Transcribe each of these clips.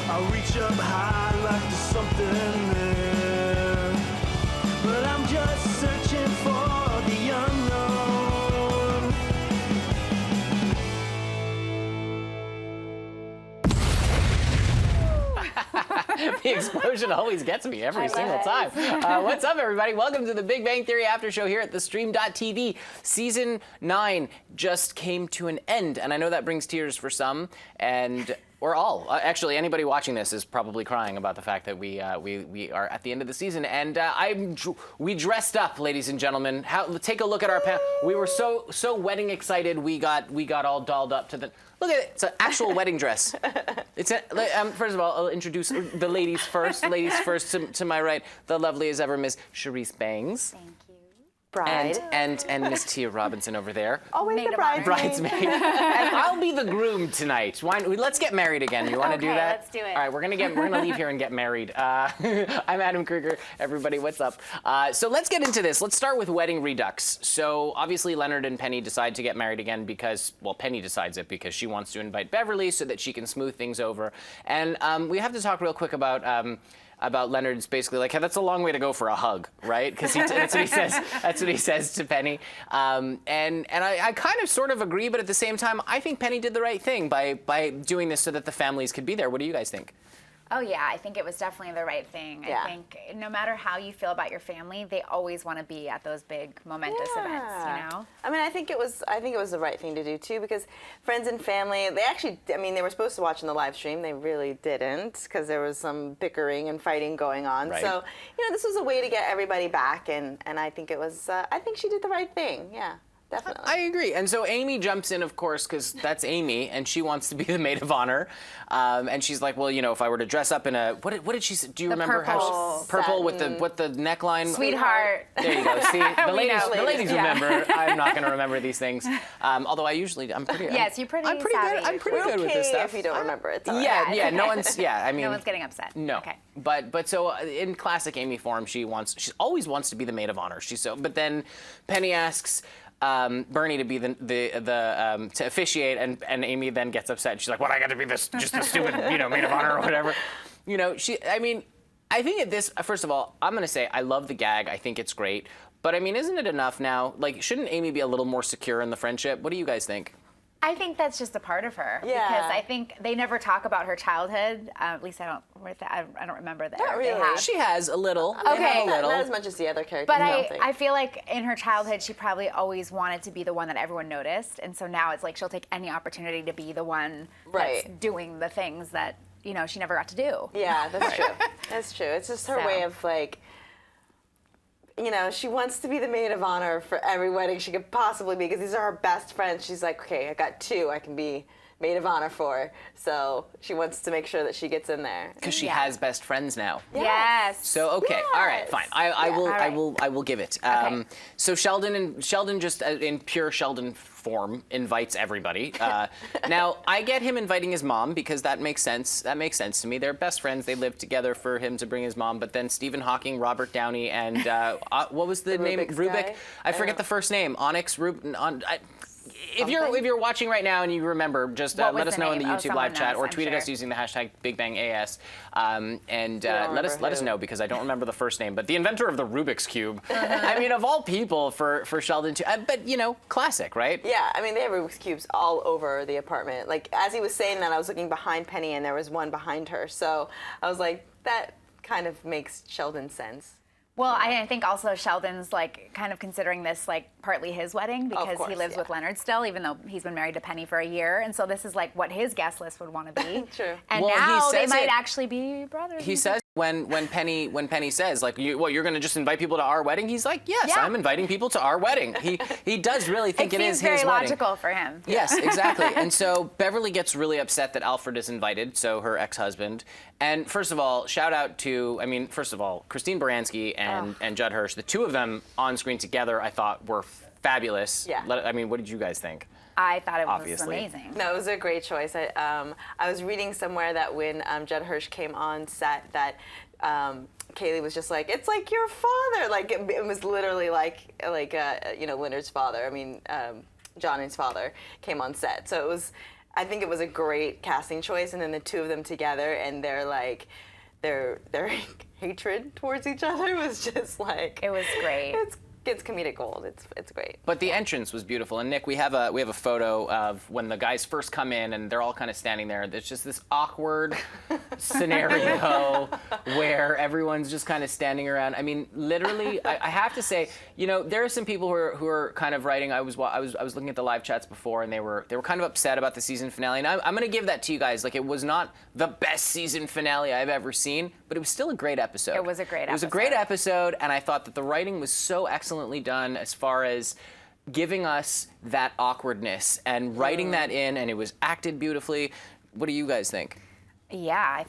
I reach up high like there's something there, but I'm just searching for the unknown. The explosion always gets me every single time. What's up, everybody? Welcome to the Big Bang Theory After Show here at theStream.tv. Season 9 just came to an end, and I know that brings tears for some, and we're all. Actually, anybody watching this is probably crying about the fact that we are at the end of the season, and we dressed up, ladies and gentlemen. Take a look at our panel. We were so wedding excited. We got all dolled up to the. Look at it. It's an actual wedding dress. First of all, I'll introduce the ladies first. Ladies first to my right, the lovely as ever, Miss Cherise Bangs. Thank you. Bride. And Miss Tia Robinson over there. Always Maid the of honor. bridesmaid. And I'll be the groom tonight. Let's get married again. You want to do Okay, that? let's do it. All right, we're gonna leave here and get married. I'm Adam Kruger. Everybody, what's up? So let's get into this. Let's start with wedding redux. So obviously Leonard and Penny decide to get married again because, well, Penny decides it because she wants to invite Beverly so that she can smooth things over. And we have to talk real quick about Leonard's basically like, hey, that's a long way to go for a hug, right? Because that's what he says. That's what he says to Penny. And I kind of sort of agree, but at the same time, I think Penny did the right thing by doing this so that the families could be there. What do you guys think? Oh yeah, I think it was definitely the right thing. Yeah. I think no matter how you feel about your family, they always want to be at those big momentous events, you know? I mean, I think it was the right thing to do too, because friends and family, they were supposed to watch in the live stream. They really didn't, because there was some bickering and fighting going on. Right. So, this was a way to get everybody back, and I think it was, I think she did the right thing. Yeah. Definitely. I agree. And so Amy jumps in, of course, because that's Amy, and she wants to be the maid of honor. And she's like, well, if I were to dress up in a, what did she say? Do you remember how purple with the neckline? Sweetheart. There you go. See, the ladies Yeah. remember. I'm not going to remember these things. Although I'm pretty. Yes, you're pretty I'm pretty savvy. good. I'm pretty We're good with okay this stuff. if you don't remember it. It's all right. Yeah, it's yeah. okay. No one's. Yeah, I mean. No one's getting upset. No. Okay. But so in classic Amy form, she always wants to be the maid of honor. But then Penny asks Bernie to be to officiate, and Amy then gets upset. She's like, "What? I got to be just a stupid maid of honor or whatever." I think at this, first of all, I'm gonna say I love the gag. I think it's great. But I mean, isn't it enough now? Like, shouldn't Amy be a little more secure in the friendship? What do you guys think? I think that's just a part of her. Yeah. Because I think they never talk about her childhood. At least I don't remember that. Not really. She has a little. Okay. They have a little. Not as much as the other characters. But I don't think. I feel like in her childhood, she probably always wanted to be the one that everyone noticed. And so now it's like she'll take any opportunity to be the one that's Right. doing the things that, she never got to do. Yeah, that's true. That's true. It's just her So. way of like, she wants to be the maid of honor for every wedding she could possibly be, because these are her best friends. She's like, okay, I got 2 I can be maid of honor for. So she wants to make sure that she gets in there. Because she Yeah. has best friends now. Yes. So okay, all right, Yes. fine. I will give it. Okay. So Sheldon just in pure Sheldon form invites everybody. Now I get him inviting his mom because that makes sense. That makes sense to me. They're best friends. They live together. For him to bring his mom, but then Stephen Hawking, Robert Downey, and what was the name? Rubik's Rubik. guy? I forget the first name. Onyx If you're watching right now and you remember, just What let was us the know in the name? Oh, YouTube live someone chat knows, or I'm tweet at us sure. using the hashtag BigBangAS, and don't let us remember know, because I don't remember the first name. But the inventor of the Rubik's Cube. I mean, of all people for Sheldon too. But classic, right? Yeah, I mean, they have Rubik's Cubes all over the apartment. Like, as he was saying that, I was looking behind Penny, and there was one behind her. So I was like, that kind of makes Sheldon sense. Well, I think also Sheldon's like kind of considering this like partly his wedding because course, he lives yeah. with Leonard still, even though he's been married to Penny for a year. And so this is like what his guest list would want to be. True. And Well, he now they says might it- actually be brothers. He says when Penny says like, you're going to just invite people to our wedding? He's like, yes, Yeah. I'm inviting people to our wedding. He does really think it is seems very his wedding. logical for him. Yes, exactly. And so Beverly gets really upset that Alfred is invited, so her ex-husband. And first of all, shout out to, Christine Baranski and Judd Hirsch. The two of them on screen together, I thought, were fabulous. Yeah. What did you guys think? I thought it was Obviously. amazing. No, it was a great choice. I was reading somewhere that when Judd Hirsch came on set, that Kaylee was just like, it's like your father. Like it was literally like Leonard's father. I mean, Johnny's father came on set. So it was. I think it was a great casting choice, and then the two of them together, and their hatred towards each other was just like, It was great. It's comedic gold. It's great. But the entrance was beautiful. And Nick, we have a photo of when the guys first come in and they're all kind of standing there. There's just this awkward scenario where everyone's just kind of standing around. I mean, literally, I have to say, you know, there are some people who are kind of writing. I was looking at the live chats before, and they were kind of upset about the season finale. And I'm going to give that to you guys. Like, it was not the best season finale I've ever seen, but it was still a great episode. It was a great episode. It was a great episode, and I thought that the writing was so excellently done as far as giving us that awkwardness and writing that in, and it was acted beautifully. What do you guys think? Yeah, I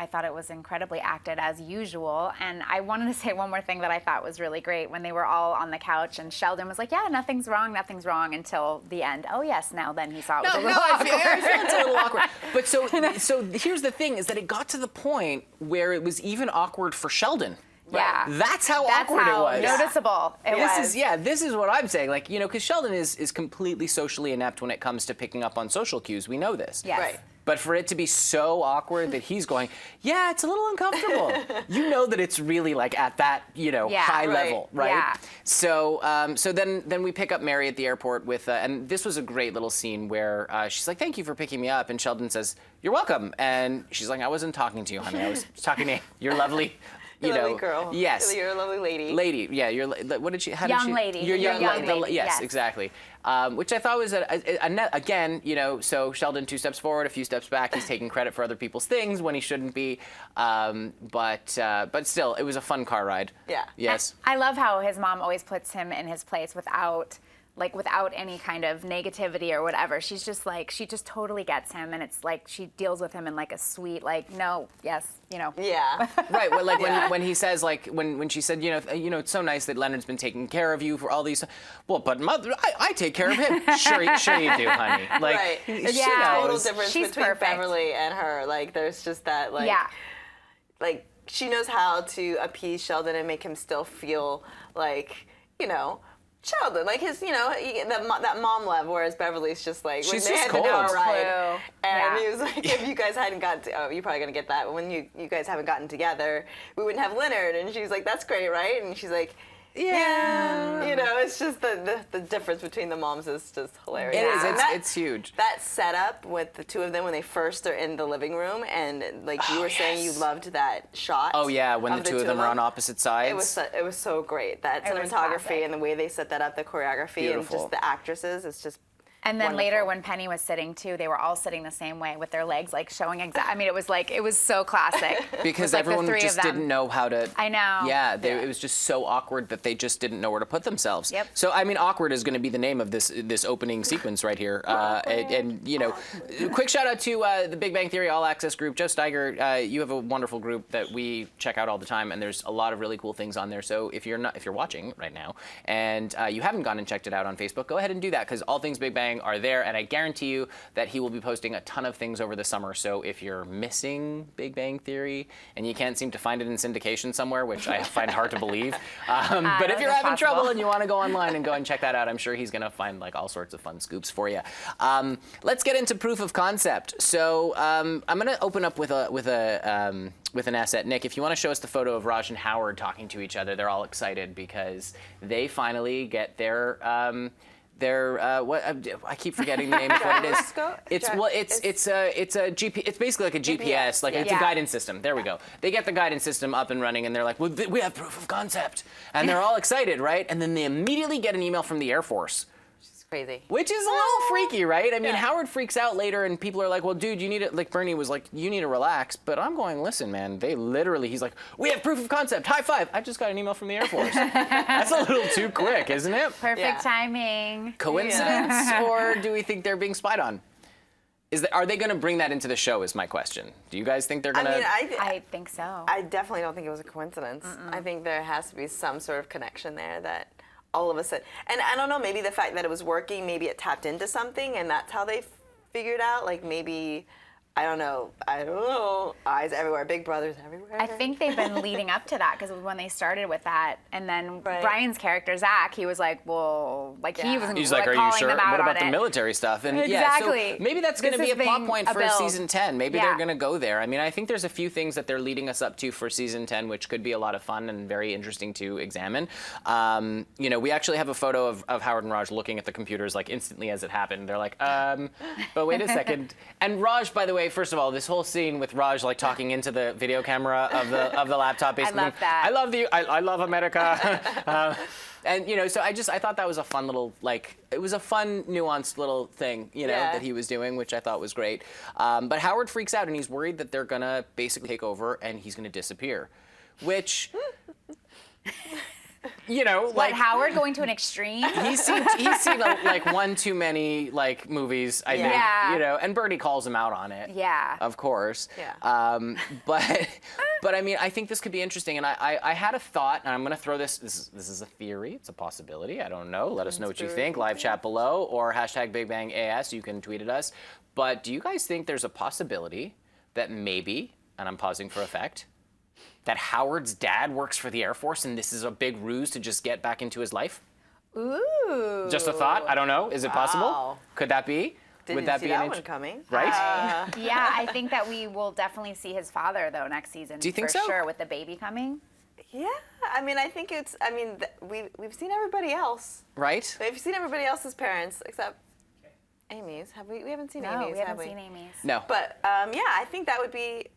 thought it was incredibly acted as usual. And I wanted to say one more thing that I thought was really great when they were all on the couch and Sheldon was like, "Yeah, nothing's wrong," until the end. Oh yes, now then he saw it was a little awkward. I feel it's a little awkward. But so here's the thing: is that it got to the point where it was even awkward for Sheldon. Yeah. That's how awkward it was. Noticeable it was. This is what I'm saying. Like, you know, because Sheldon is completely socially inept when it comes to picking up on social cues. We know this. Yes. Right. But for it to be so awkward that he's going, yeah, it's a little uncomfortable. You know that it's really like at that, you know, high level, right? Yeah. So then we pick up Mary at the airport with, and this was a great little scene where she's like, "Thank you for picking me up," and Sheldon says, "You're welcome." And she's like, "I wasn't talking to you, honey. I was talking to your lovely." Lovely girl. Yes. You're a lovely lady. Lady, yeah. What did she? How Young did she? lady. You're Young lady. Yes, Yes. exactly. Which I thought was again, you know. So Sheldon 2 steps forward, a few steps back. He's taking credit for other people's things when he shouldn't be. But still, it was a fun car ride. Yeah. Yes. I love how his mom always puts him in his place without any kind of negativity or whatever. She's just like, she just totally gets him, and it's like she deals with him in like a sweet, like, no, yes, you know. Yeah. Right. Well, like when he says, like when she said, you know, it's so nice that Leonard's been taking care of you for all these. Well, but mother, I take care of him. Sure you do, honey. Like, Right. she Yeah. Total knows. difference She's between perfect. Beverly and her. Like, there's just that, like, Yeah. like she knows how to appease Sheldon and make him still feel like, you know, Sheldon, like his, you know, that mom love, whereas Beverly's just like, She's when they just had the cold. hour ride, True. and Yeah. he was like, if you guys hadn't gotten, you're probably gonna get that, but when you guys haven't gotten together, we wouldn't have Leonard, and she's like, that's great, right? And she's like, yeah, you know, it's just the difference between the moms is just hilarious. It is. And It's huge. That setup with the two of them when they first are in the living room, and like you were saying, you loved that shot. Oh yeah, when the two of them are on opposite sides. It was so great. That It was cinematography classic. and the way they set that up, the choreography, and Beautiful. just the actresses, it's just. And then later wonderful. when Penny was sitting too, they were all sitting the same way with their legs like showing I mean, it was so classic. Because With, like, the everyone three of just them. didn't know how to. I know. Yeah, it was just so awkward that they just didn't know where to put themselves. Yep. So I mean, awkward is going to be the name of this opening sequence right here. And you know, quick shout out to the Big Bang Theory All Access group. Joe Steiger, you have a wonderful group that we check out all the time, and there's a lot of really cool things on there. So if you're watching right now and you haven't gone and checked it out on Facebook, go ahead and do that, because all things Big Bang are there, and I guarantee you that he will be posting a ton of things over the summer. So if you're missing Big Bang Theory and you can't seem to find it in syndication somewhere, which I find hard to believe, but if you're having possible. trouble and you want to go online and go and check that out, I'm sure he's going to find like all sorts of fun scoops for you. Let's get into proof of concept. So I'm going to open up with an asset. Nick, if you want to show us the photo of Raj and Howard talking to each other, they're all excited because they finally get their what I keep forgetting the name of what it is. It's a GP. It's basically like a GPS, like it's a guidance system. There we go. They get the guidance system up and running, and they're like, well, we have proof of concept, and they're all excited, right? And then they immediately get an email from the Air Force. Crazy. Which is a little freaky, right? I mean, Howard freaks out later, and people are like, well, dude, you need to, like, Bernie was like, you need to relax. But I'm going, listen, man, he's like, we have proof of concept, high five. I just got an email from the Air Force. That's a little too quick, isn't it? Perfect timing. Coincidence, or do we think they're being spied on? Are they going to bring that into the show is my question. Do you guys think they're going to? I mean, I think so. I definitely don't think it was a coincidence. I think there has to be some sort of connection there that all of a sudden, and I don't know, maybe the fact that it was working, maybe it tapped into something, and that's how they figured out, like maybe I don't know. Eyes everywhere, big brothers everywhere. I think they've been leading up to that because when they started with that, and then Brian's character Zach, he was like, well, like he was. He's like, are you sure? What about the military stuff? And exactly. Yeah, so maybe that's going to be a plot point for season 10. Maybe they're going to go there. I mean, I think there's a few things that they're leading us up to for season 10, which could be a lot of fun and very interesting to examine. You know, we actually have a photo of Howard and Raj looking at the computers like instantly as it happened. They're like, but wait a second. And Raj, by the way, first of all, this whole scene with Raj like talking into the video camera of the laptop, basically. I love that. I love you. I love America. And you know, so I thought that was a fun little it was a fun nuanced little thing, you know, that he was doing, which I thought was great. But Howard freaks out and he's worried that they're gonna basically take over and he's gonna disappear, which. You know, like Howard going to an extreme. He's seen like one too many movies, I think. You know, and Bernie calls him out on it. Yeah. Of course. Yeah. But I mean, I think this could be interesting, and I had a thought, and I'm going to throw this. This is a theory. It's a possibility. I don't know. Let us know what you think. Live chat below or hashtag BigBangAS. You can tweet at us. But do you guys think there's a possibility that maybe, and I'm pausing for effect, that Howard's dad works for the Air Force and this is a big ruse to just get back into his life? Ooh. Just a thought. I don't know. Is it possible? Could that be? Would that be that one coming? Right? Yeah, I think that we will definitely see his father though next season. Do you think for so? sure, with the baby coming. Yeah, I mean, I think it's. I mean, we've seen everybody else. Right? We've seen everybody else's parents except Amy's. Have we? We haven't seen Amy's. No, we haven't seen Amy's. No. But yeah, I think that would be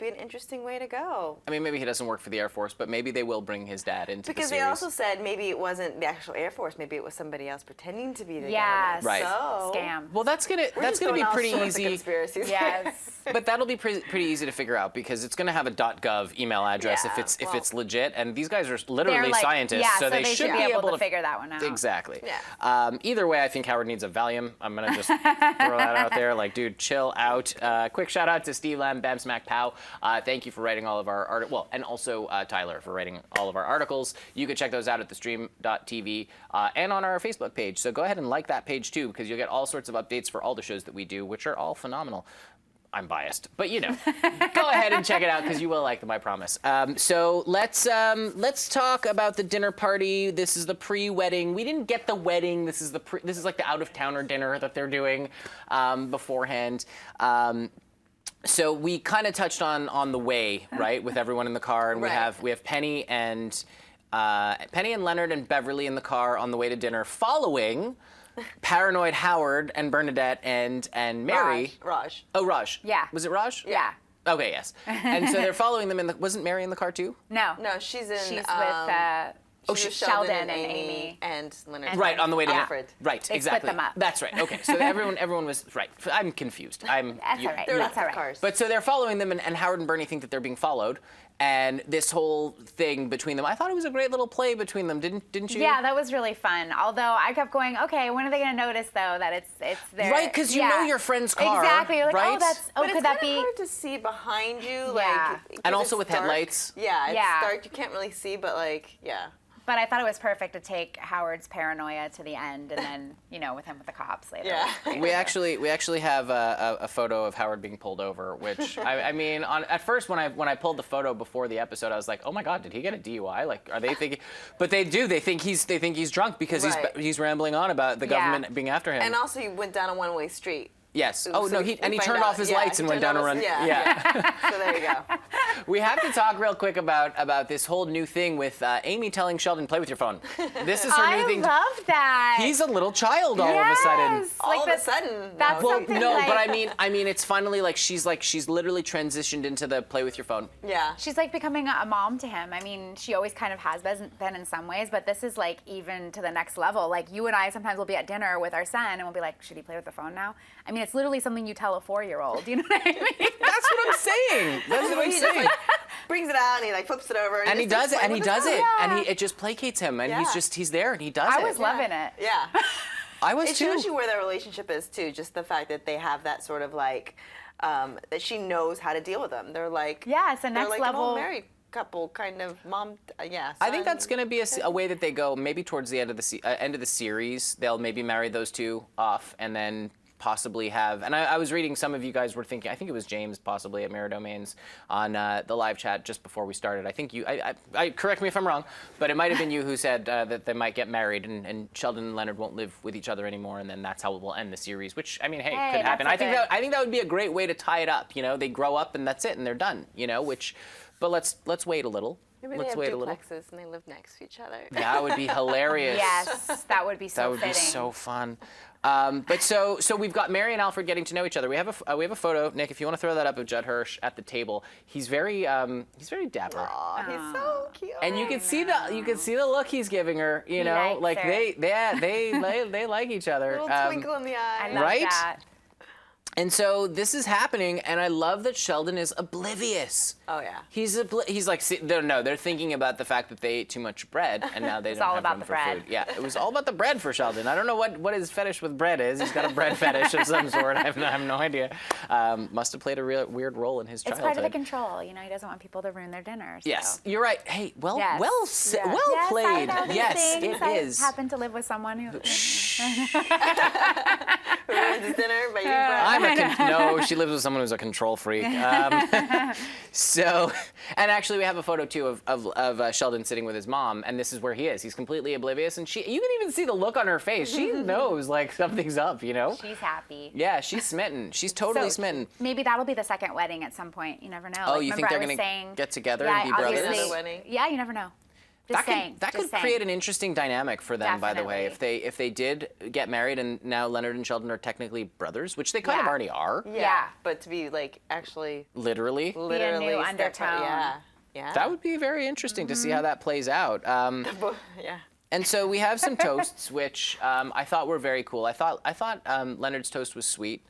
an interesting way to go. I mean, maybe he doesn't work for the Air Force, but maybe they will bring his dad into because the series. they also said maybe it wasn't the actual Air Force. Maybe it was somebody else pretending to be the Yes. government. Right. So Scam. Well, that's gonna be pretty easy. Conspiracies. Yes. But that'll be pretty easy to figure out because it's gonna have a .gov email address Yeah, if it's legit, and these guys are literally They're like, scientists, yeah, so they should be able to figure that one out. Exactly. Yeah. Either way, I think Howard needs a Valium. I'm gonna just throw that out there. Like, dude, chill out. Quick shout out to Steve Lamb, Bam Smack Pow. Thank you for writing all of our art. Well, and also Tyler for writing all of our articles. You can check those out at theStream.tv and on our Facebook page. So go ahead and like that page too, because you'll get all sorts of updates for all the shows that we do, which are all phenomenal. I'm biased, but you know, go ahead and check it out because you will like them, I promise. So let's talk about the dinner party. This is the pre-wedding. We didn't get the wedding. This is like the out-of-towner dinner that they're doing beforehand. So we kind of touched on the way, right, with everyone in the car, and we have Penny and Leonard and Beverly in the car on the way to dinner, following paranoid Howard and Bernadette and Mary. Raj. Oh, Raj. Yeah. Was it Raj? Yeah. Okay, yes. And so they're following them Wasn't Mary in the car too? No. No, she's in. She's with. She's Sheldon and Amy and Leonard. Right, on the way to Alfred. Right, They exactly. split them up. That's right. Okay, so everyone was right. I'm confused. That's all right. They're That's not all right. cars. But so they're following them, and Howard and Bernie think that they're being followed, and this whole thing between them. I thought it was a great little play between them, didn't you? Yeah, that was really fun. Although I kept going, okay, when are they going to notice though that it's their Right, because you know your friend's car. Exactly. You're like, right? but it's could that kind be? of hard to see behind you, Yeah. like. And also it's with dark. headlights. Yeah, it's Yeah. dark. You can't really see, but yeah. But I thought it was perfect to take Howard's paranoia to the end, and then with him with the cops later. Yeah. We actually have a photo of Howard being pulled over, which I mean, at first when I pulled the photo before the episode, I was like, oh my God, did he get a DUI? Like, are they thinking? But they do. They think he's drunk because he's rambling on about the government being after him. And also, he went down a one-way street. Yes. Ooh, Oh so no, he turned off his lights and went down a run. Yeah. So there you go. We have to talk real quick about this whole new thing with Amy telling Sheldon, play with your phone. This is her new thing. I love that. He's a little child all of a sudden. Yes, All of a sudden. That's Well, something no, like, but I mean, it's finally she's literally transitioned into the play with your phone. Yeah. she's like becoming a mom to him. I mean, she always kind of has been in some ways, but this is like even to the next level. Like you and I sometimes will be at dinner with our son and we'll be like, should he play with the phone now? I mean, it's literally something you tell a 4-year-old. You know what I mean? That's what I'm saying. That's what I'm He just saying. brings it out and he flips it over. And he just does it, and he plays does with it, Yeah. and it just placates him, and Yeah. he's there, and he does it. I was loving it. Yeah. I was It too. shows you where their relationship is too. Just the fact that they have that sort of that she knows how to deal with them. They're like Yeah, it's a they're next like level. an old married couple kind of mom. Yeah. I think son. that's going to be a way that they go. Maybe towards the end of the series, they'll maybe marry those two off, and then possibly have, and I was reading some of you guys were thinking, I think it was James possibly at Mirror Domains on the live chat just before we started. I think I correct me if I'm wrong, but it might have been you who said that they might get married and Sheldon and Leonard won't live with each other anymore, and then that's how it will end the series, which, I mean, hey, could happen. I think that would be a great way to tie it up. You know, they grow up and that's it, and they're done. You know, but let's wait a little. Maybe Let's they wait have a little. duplexes and they live next to each other. That would be hilarious. Yes, that would be so That would fitting. be so fun. But so we've got Mary and Alfred getting to know each other. We have a photo, Nick, if you want to throw that up, of Judd Hirsch at the table. He's very dapper. Aw, he's so cute. And you can see the look he's giving her. You know, likes like her. they like each other. Little twinkle in the eye. I love Right? that. And so this is happening, and I love that Sheldon is oblivious. Oh yeah. He's like, they're thinking about the fact that they ate too much bread, and now they don't all have about room the for bread. food. Yeah, it was all about the bread for Sheldon. I don't know what his fetish with bread is. He's got a bread fetish of some sort. I have no idea. Must have played a real weird role in his It's childhood. part of the control. You know, he doesn't want people to ruin their dinner. So. Yes, you're right. Hey, well Yes. well Yes, played. I know these Yes, things. it I is. happen to live with someone who. Who ruins his dinner by eating bread? No, she lives with someone who's a control freak. So, and actually we have a photo too of Sheldon sitting with his mom, and this is where he is. He's completely oblivious, and you can even see the look on her face. She knows like something's up, you know? She's happy. Yeah, she's smitten. She's totally So, smitten. Maybe that'll be the second wedding at some point. You never know. Oh, Like, you think remember they're I was gonna saying, get together yeah, and be brothers? obviously- Another wedding? Yeah, you never know. Just saying. That could just saying. create an interesting dynamic for them, by the way. Definitely. If they did get married and now Leonard and Sheldon are technically brothers, which they kind of Yeah. already are, Yeah. But to be like actually literally. literally new step by- undertone. Yeah. Yeah. That would be very interesting to see how that plays out. yeah. And so we have some toasts, which I thought were very cool. I thought Leonard's toast was sweet.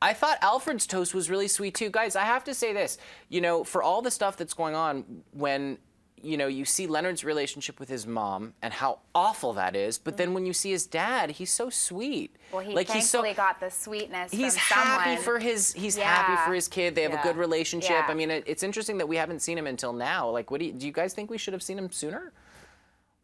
I thought Alfred's toast was really sweet too. Guys, I have to say this. You know, for all the stuff that's going on, when you see Leonard's relationship with his mom and how awful that is, but then when you see his dad, he's so sweet. Well, he like thankfully got the sweetness he's from happy someone. for his Yeah. happy for his kid. They have a Yeah. good relationship. Yeah. I mean, it's interesting that we haven't seen him until now. Like, do you guys think we should have seen him sooner?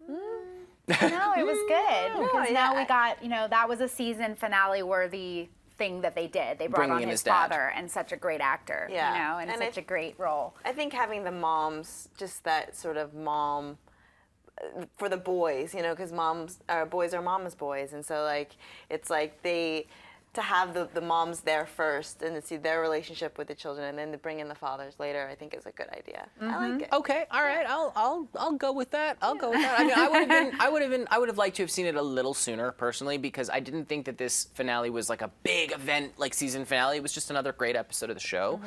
No, it was good because yeah, now we got, that was a season finale worthy thing that they did. They brought Bringing on in his his dad. father and such a great actor, Yeah. and And such I- a great role. I think having the moms, just that sort of mom for the boys, because boys are mama's boys, and so like it's like to have the moms there first and to see their relationship with the children, and then to bring in the fathers later, I think is a good idea. I like it. Okay, all right, I'll go with that. I'll go with that. I mean, I would have liked to have seen it a little sooner personally, because I didn't think that this finale was like a big event, like season finale. It was just another great episode of the show,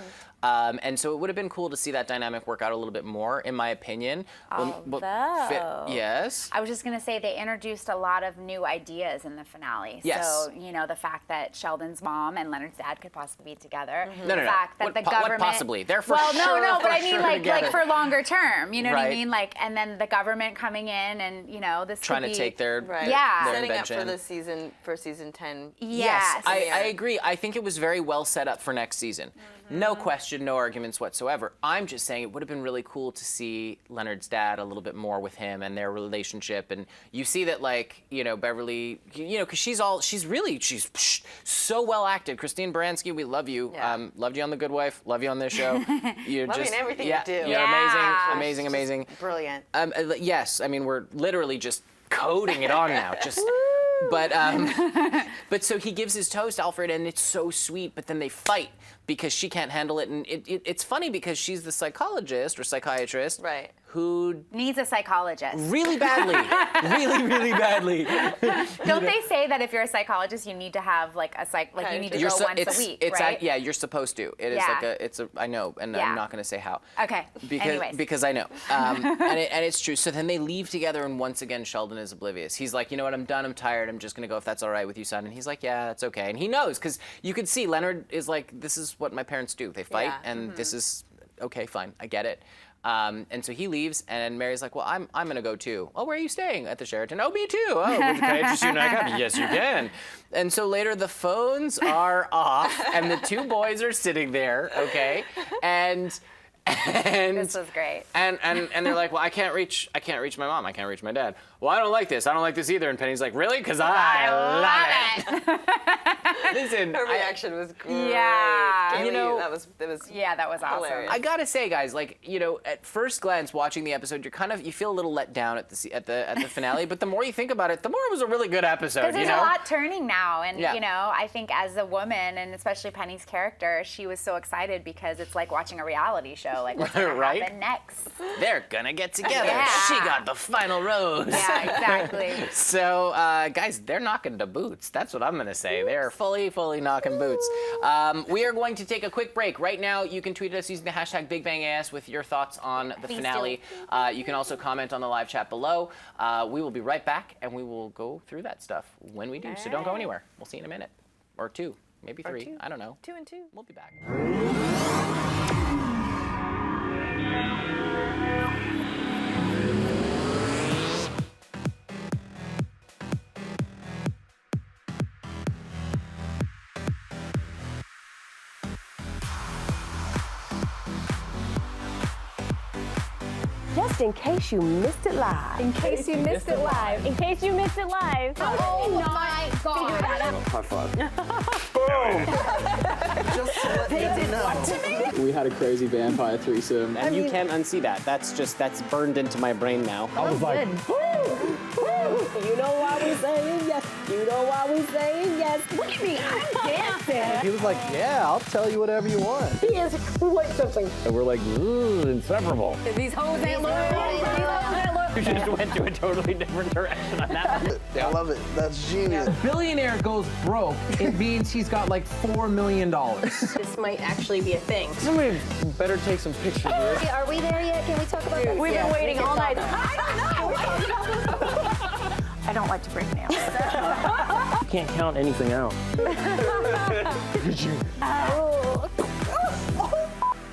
and so it would have been cool to see that dynamic work out a little bit more, in my opinion. Although- Yes. I was just going to say they introduced a lot of new ideas in the finale. Yes. So, the fact that Sheldon's mom and Leonard's dad could possibly be together. No. The fact that What the what government. possibly? They're for well, sure. no, but for I mean sure like together. for longer term. You know what I Right. mean? Like, and then the government coming in and this Trying could to be, take their Right. Yeah. their Setting up invention. for season 10. Yes. I agree. I think it was very well set up for next season. No question, no arguments whatsoever. I'm just saying it would have been really cool to see Leonard's dad a little bit more with him and their relationship. And you see that, like, Beverly, because she's so well acted. Christine Baranski, we love you. Yeah. Loved you on The Good Wife. Love you on this show. You're Loving just everything yeah, you do. You're Yeah. amazing, amazing. Brilliant. Yes, I mean, we're literally just coding it on now. Just. But so he gives his toast, Alfred, and it's so sweet. But then they fight because she can't handle it, and it's funny because she's the psychologist or psychiatrist, Right. Who Needs a psychologist. really badly, really badly. Don't they say that if you're a psychologist, you need to have like you need to go once a week, right? Yeah, you're supposed to. It is Yeah. I know, and Yeah. I'm not going to say how. Okay. Anyways. Because I know, and it's true. So then they leave together, and once again, Sheldon is oblivious. He's like, you know what, I'm done, I'm tired, I'm just gonna go if that's all right with you, son. And he's like, yeah, that's okay. And he knows, because you could see Leonard is like, this is what my parents do. They fight, Yeah. and this is okay, fine, I get it. And so he leaves, and Mary's like, well, I'm gonna go too. Oh, where are you staying? At the Sheraton. Oh, me too. Oh, can I interest you in a nightclub? Yes, you can. And so later the phones are off, and the two boys are sitting there, okay? And And This was great. And they're like, well, I can't reach my mom. I can't reach my dad. Well, I don't like this. I don't like this either. And Penny's like, really? Because I love it. Listen, Her reaction was great. Yeah. Kaylee, You know- that was Yeah, that was awesome. hilarious. I gotta say, guys, like, you know, at first glance, watching the episode, you feel a little let down at the finale. But the more you think about it, the more it was a really good episode. Because there's you know? a lot turning now, and Yeah. you know, I think as a woman, and especially Penny's character, she was so excited because it's like watching a reality show. Like, what's gonna Right? happen next? They're gonna get together. Yeah. She got the final rose. Yeah, exactly. So, guys, they're knocking to boots. That's what I'm gonna say. They're fully knocking boots. We are going to take a quick break. Right now, you can tweet us using the hashtag BigBangAS with your thoughts on the Please finale. You can also comment on the live chat below. We will be right back, and we will go through that stuff when we do. So don't go anywhere. We'll see you in a minute. Or two. Maybe three. two. I don't know. 2 and 2. We'll be back. Just in case you missed it live. In case you missed it live. In case you missed it live. Oh my God. High five. They did what to me? We had a crazy vampire threesome. And you can't unsee that. That's burned into my brain now. I was like, You know why we saying yes. You know why we saying yes. Look at me, I'm dancing. he was like, yeah, I'll tell you whatever you want. He is quite something. And we're like, inseparable. These hoes ain't loyal. You just went to a totally different direction on that one. I love it. That's genius. Billionaire goes broke, it means he's got like $4 million. This might actually be a thing. Somebody better take some pictures here. Are we there yet? Can we talk about that? We've been waiting all night. I don't like to break nails. You can't count anything out.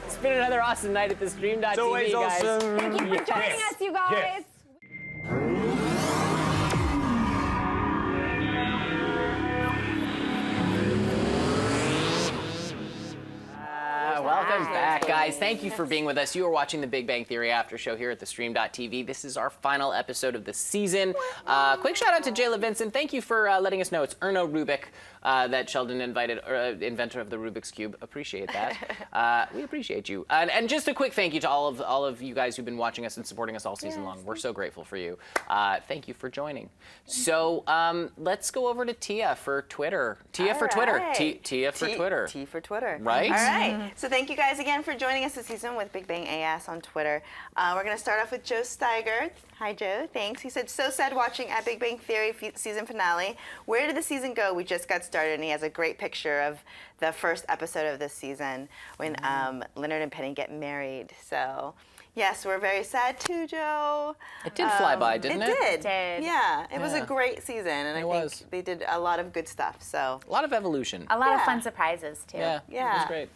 It's been another awesome night at the theStream.tv, guys. Thank you for joining us, you guys. Welcome back, guys. Thank you for being with us. You are watching the Big Bang Theory After Show here at theStream.tv. This is our final episode of the season. Quick shout out to Jayla Vincent. Thank you for letting us know it's Erno Rubik that Sheldon invited, inventor of the Rubik's Cube. Appreciate that. We appreciate you. And just a quick thank you to all of you guys who've been watching us and supporting us all season long. We're so grateful for you. Thank you for joining. So let's go over to Tia for Twitter. Tia for Twitter. Tia for Twitter. T for Twitter. Right? All right. So thank you guys again for joining us this season with Big Bang AS on Twitter. We're going to start off with Joe Steiger. Hi, Joe. Thanks. He said, so sad watching at Big Bang Theory season finale. Where did the season go? We just got started. And he has a great picture of the first episode of this season when Leonard and Penny get married. So, yes, we're very sad too, Joe. It did fly by, didn't it? It did. It did. Yeah, it was a Yeah. great season, and I was. think they did a lot of good stuff. So, A lot of evolution. A lot of Yeah. fun surprises too. Yeah, it was great.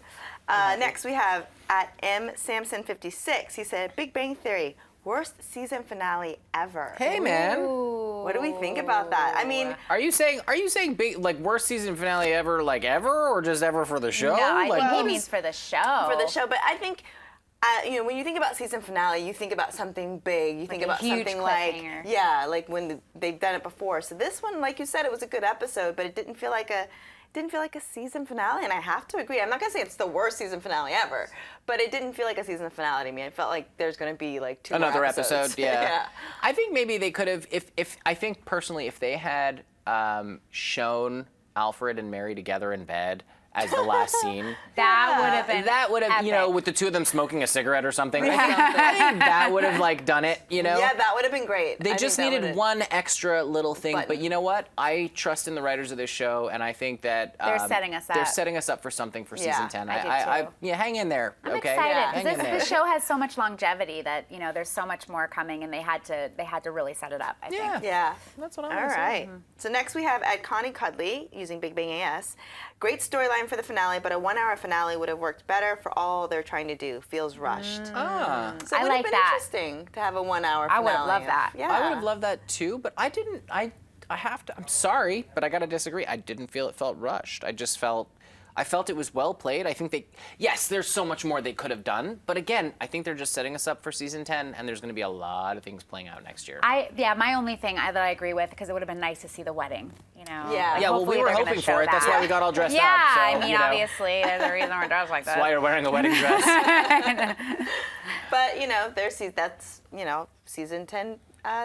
next we have at M Samson56. He said, Big Bang Theory, worst season finale ever. Hey, man. What do we think about that? I mean, Are you saying big, like, worst season finale ever, like ever, or just ever for the show? No, I like, think he what means is- for the show. for the show, but I think. You know, when you think about season finale, you think about something big. You think a about huge something like, cliffhanger. like when they've done it before. So this one, like you said, it was a good episode, but it didn't feel like a season finale. And I have to agree. I'm not gonna say it's the worst season finale ever, but it didn't feel like a season finale to me. It felt like there's gonna be like two more Another episodes. episode, yeah. Yeah. I think maybe they could have, if I think personally, if they had shown Alfred and Mary together in bed as the last scene. That would have been. That would have, you know, epic. with the two of them smoking a cigarette or something. I think that would have like done it, you know? Yeah, that would have been great. They I just think that needed would've- one extra little thing, Button. but you know what? I trust in the writers of this show, and I think that They're setting us They're up. setting us up for something for Yeah, season 10. I do too. Yeah, hang in there. I'm okay? excited Hang in because there. the show has so much longevity that there's so much more coming, and they had to really set it up. I think. Yeah. Yeah. That's what I'm All gonna say. right. So next we have at Connie Cudley using Big Bang AS. Great storyline for the finale, but a 1-hour finale would have worked better for all they're trying to do. Feels rushed. Ah. So I it would have like been that. interesting to have a 1-hour finale. I would have loved that. Yeah. I would have loved that too, but I didn't. I have to. I'm sorry, but I gotta disagree. I didn't feel it felt rushed. I just felt. I felt it was well played. I think yes, there's so much more they could have done. But again, I think they're just setting us up for season 10, and there's going to be a lot of things playing out next year. My only thing that I agree with, because it would have been nice to see the wedding, you know. Yeah. Like, Yeah, well, we hopefully were they're gonna hoping show for it. That's that. why we got all dressed up. Yeah, So, I mean, you know, obviously, there's a reason we're dressed like that. that's why you're wearing a wedding dress. But, you know, that's, you know, season 10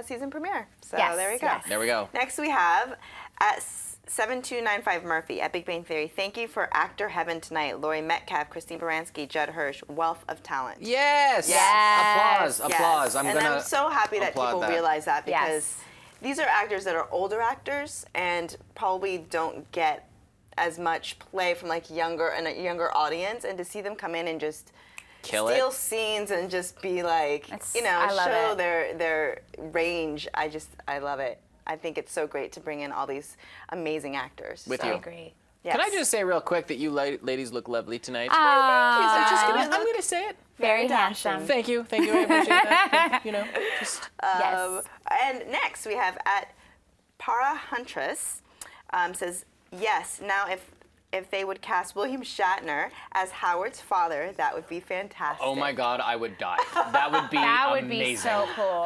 season premiere. So Yes, there we go. yes. There we go. Next we have at 7295 Murphy at Big Bang Theory. Thank you for actor heaven tonight. Laurie Metcalf, Christine Baranski, Judd Hirsch. Wealth of talent. Yes. Yes. Applause. Yes. I'm so happy that applaud people that. realize that, because Yes. these are actors that are older actors and probably don't get as much play from like a younger audience, and to see them come in and just steal scenes and just be like, you know, I love show it. their range. I love it. I think it's so great to bring in all these amazing actors. With I you. agree. Yes. Can I just say real quick that you ladies look lovely tonight? Aw. I'm gonna say it. Very dashing. handsome. Thank you. I appreciate that. You know, just Yes. And next we have at Para Huntress says, yes, now if they would cast William Shatner as Howard's father, that would be fantastic. oh my God, I would die. That would be That would amazing. be so cool.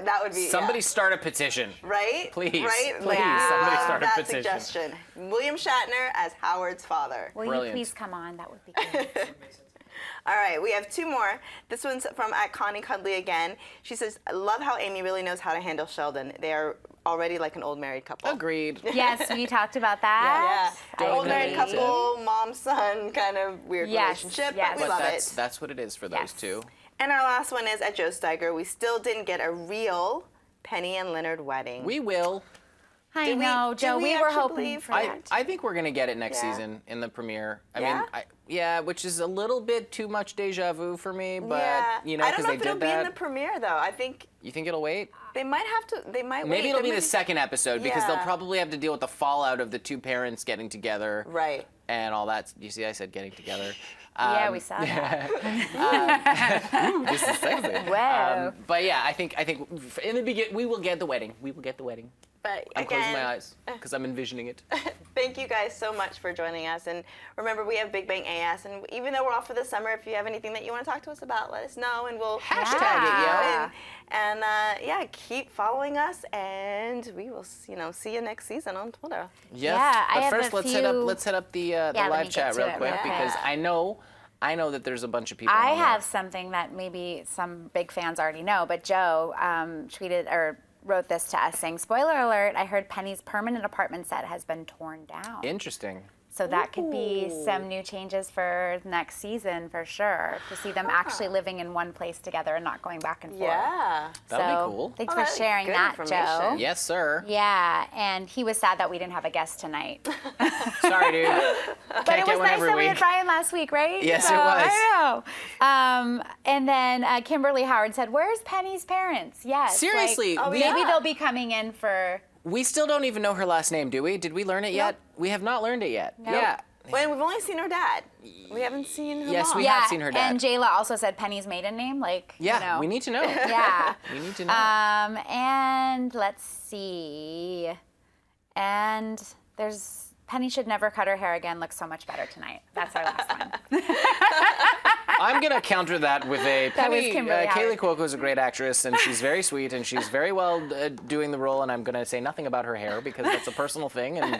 That would be Somebody start a petition. right? Please. Right? Please, Yeah. somebody Love start a that petition. suggestion. William Shatner as Howard's father. Will Brilliant. you please come on? That would be great. All right, we have two more. This one's from at Connie Cudley again. She says, I love how Amy really knows how to handle Sheldon. They are already like an old married couple. Agreed. Yes, we talked about that. Yeah. I Old married agree. couple, mom, son, kind of weird Yes, relationship, yes. but we But love that's it. that's what it is for those Yes. two. And our last one is at Joe Steiger. We still didn't get a real Penny and Leonard wedding. We will. I Did we- know, did Joe. we We were actually hoping believe- for I that. think we're gonna get it next Yeah. season in the premiere. I Yeah? mean, which is a little bit too much deja vu for me, but yeah. you know, I don't because know they if it'll did be in the that. premiere though. I think You think it'll wait? they might have to. They might Maybe wait. it'll They be the might- second episode because they'll Yeah. probably have to deal with the fallout of the two parents getting together. Right. And all that. You see, I said getting together. Yeah, we saw that. Ooh, this is sexy. Whoa. But yeah, I think in the beginning we will get the wedding. We will get the wedding. But I'm closing my again, eyes because I'm envisioning it. thank you guys so much for joining us. And remember, we have Big Bang AS. And even though we're off for the summer, if you have anything that you want to talk to us about, let us know, and we'll Hashtag it, Yeah. And yeah, keep following us, and we will, see you next season on Twitter. Yes. Yeah, I but have first, a let's hit up the let me live get chat to real it quick real because quick. I know that there's a bunch of people. I on there. have something that maybe some big fans already know, but Joe tweeted or wrote this to us saying, spoiler alert, I heard Penny's permanent apartment set has been torn down. Interesting. So that could be some new changes for next season for sure, to see them actually living in one place together and not going back and forth. Yeah. That'd be So, cool. Thanks Oh, for that's sharing good that, Joe. information. Yes, sir. Yeah, and he was sad that we didn't have a guest tonight. Sorry, dude. But Can't it get was one nice every that we week. had Brian last week, right? Yes, So, it was. I know. And then Kimberly Howard said, "Where's Penny's parents?" Yes. Seriously, like, we- maybe yeah. they'll be coming in for. We still don't even know her last name, do we? Did we learn it yet? We have not learned it yet. Yeah. When we've only seen her dad. We haven't seen her Yes, mom. we have seen her dad. And Jayla also said Penny's maiden name, like. Yeah, You know. we need to know. Yeah. We need to know. And let's see. And Penny should never cut her hair again. Looks so much better tonight. That's our last one. I'm gonna counter that with a That was Penny. Kimberly Kaylee Howard. Cuoco is a great actress, and she's very sweet, and she's very well doing the role. And I'm gonna say nothing about her hair because that's a personal thing, and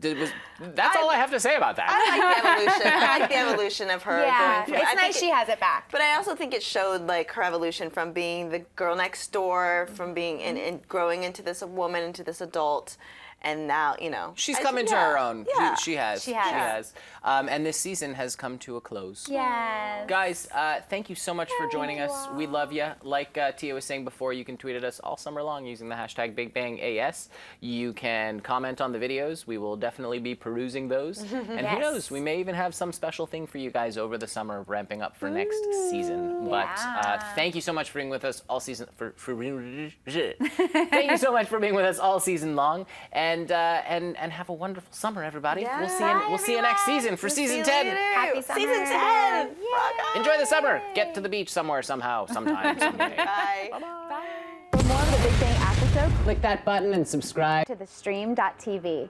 that's all I have to say about that. I like the evolution. I like the evolution of her Yeah, going through. it's I think nice she has it back. But I also think it showed like her evolution from being the girl next door, from being and growing into this woman, into this adult, and now She's I come think- into yeah, her own. Yeah. She has. She has. And this season has come to a close. Yes. Guys, thank you so much for joining us. We love you. Like Tia was saying before, you can tweet at us all summer long using the hashtag BigBangAS. You can comment on the videos. We will definitely be perusing those. And who Yes. knows, we may even have some special thing for you guys over the summer ramping up for next season. But thank you so much for being with us all season. Thank you so much for being with us all season long. And have a wonderful summer, everybody. Yeah. We'll see you next season for season 10. Happy summer. Season 10. Rock on. Enjoy the summer. Get to the beach somewhere, somehow, sometime, someday. Bye. For more of the Big Bang episodes, Click that button and subscribe. to theStream.tv.